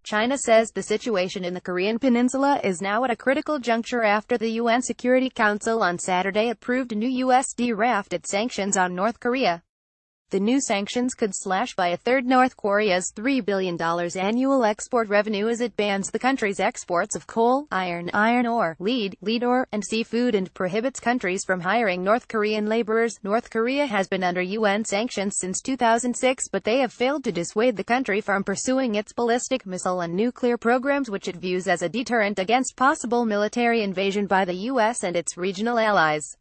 China says the situation in the Korean peninsula is now at a critical juncture after the UN Security Council on Saturday approved new USD-drafted sanctions on North Korea. The new sanctions could slash by a third North Korea's $3 billion annual export revenue as it bans the country's exports of coal, iron ore, lead ore, and seafood and prohibits countries from hiring North Korean laborers. North Korea has been under UN sanctions since 2006, but they have failed to dissuade the country from pursuing its ballistic missile and nuclear programs, which it views as a deterrent against possible military invasion by the US and its regional allies.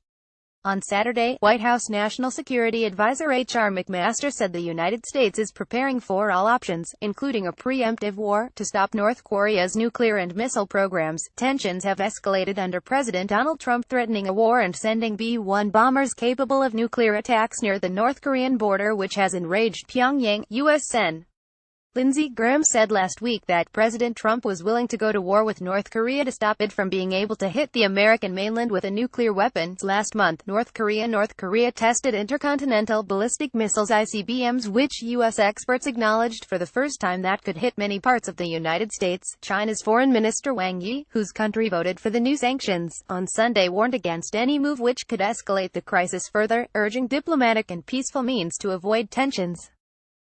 On Saturday, White House National Security Advisor H.R. McMaster said the United States is preparing for all options, including a preemptive war, to stop North Korea's nuclear and missile programs. Tensions have escalated under President Donald Trump threatening a war and sending B-1 bombers capable of nuclear attacks near the North Korean border, which has enraged Pyongyang. U.S. Sen. Lindsey Graham said last week that President Trump was willing to go to war with North Korea to stop it from being able to hit the American mainland with a nuclear weapon. Last month, North Korea tested intercontinental ballistic missiles ICBMs, which U.S. experts acknowledged for the first time that could hit many parts of the United States. China's Foreign Minister Wang Yi, whose country voted for the new sanctions, on Sunday warned against any move which could escalate the crisis further, urging diplomatic and peaceful means to avoid tensions.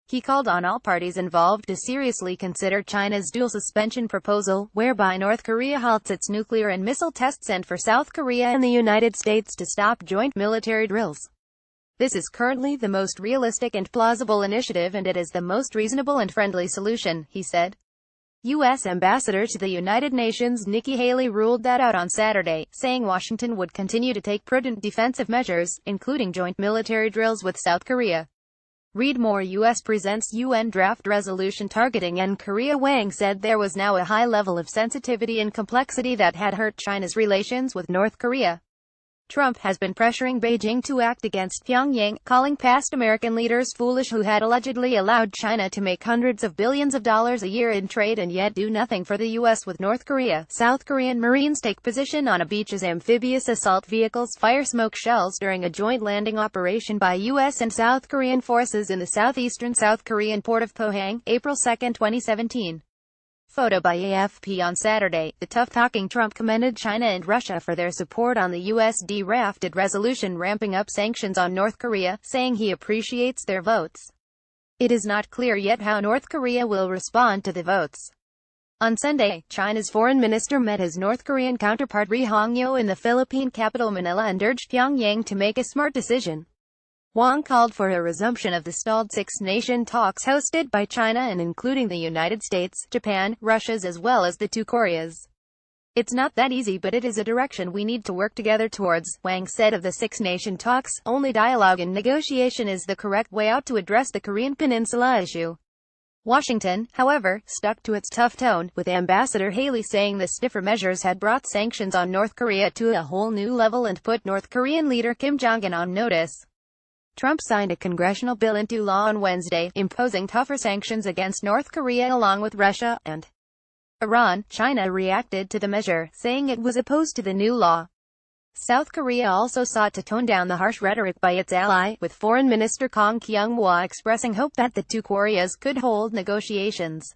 He called on all parties involved to seriously consider China's dual suspension proposal, whereby North Korea halts its nuclear and missile tests, and for South Korea and the United States to stop joint military drills. This is currently the most realistic and plausible initiative, and it is the most reasonable and friendly solution, he said. U.S. Ambassador to the United Nations Nikki Haley ruled that out on Saturday, saying Washington would continue to take prudent defensive measures, including joint military drills with South Korea. Read more. U.S. presents UN draft resolution targeting N. Korea. Wang said there was now a high level of sensitivity and complexity that had hurt China's relations with North Korea. Trump has been pressuring Beijing to act against Pyongyang, calling past American leaders foolish who had allegedly allowed China to make hundreds of billions of dollars a year in trade and yet do nothing for the U.S. with North Korea. South Korean Marines take position on a beach as amphibious assault vehicles fire smoke shells during a joint landing operation by U.S. and South Korean forces in the southeastern South Korean port of Pohang, April 2, 2017. Photo by AFP. On Saturday, the tough-talking Trump commended China and Russia for their support on the USD-drafted resolution ramping up sanctions on North Korea, saying he appreciates their votes. It is not clear yet how North Korea will respond to the votes. On Sunday, China's foreign minister met his North Korean counterpart Ri Hong-yo in the Philippine capital Manila and urged Pyongyang to make a smart decision. Wang called for a resumption of the stalled six-nation talks hosted by China and including the United States, Japan, Russia's as well as the two Koreas. It's not that easy, but it is a direction we need to work together towards, Wang said of the six-nation talks. Only dialogue and negotiation is the correct way out to address the Korean Peninsula issue. Washington, however, stuck to its tough tone, with Ambassador Haley saying the stiffer measures had brought sanctions on North Korea to a whole new level and put North Korean leader Kim Jong-un on notice. Trump signed a congressional bill into law on Wednesday, imposing tougher sanctions against North Korea along with Russia and Iran. China reacted to the measure, saying it was opposed to the new law. South Korea also sought to tone down the harsh rhetoric by its ally, with Foreign Minister Kang Kyung-hwa expressing hope that the two Koreas could hold negotiations.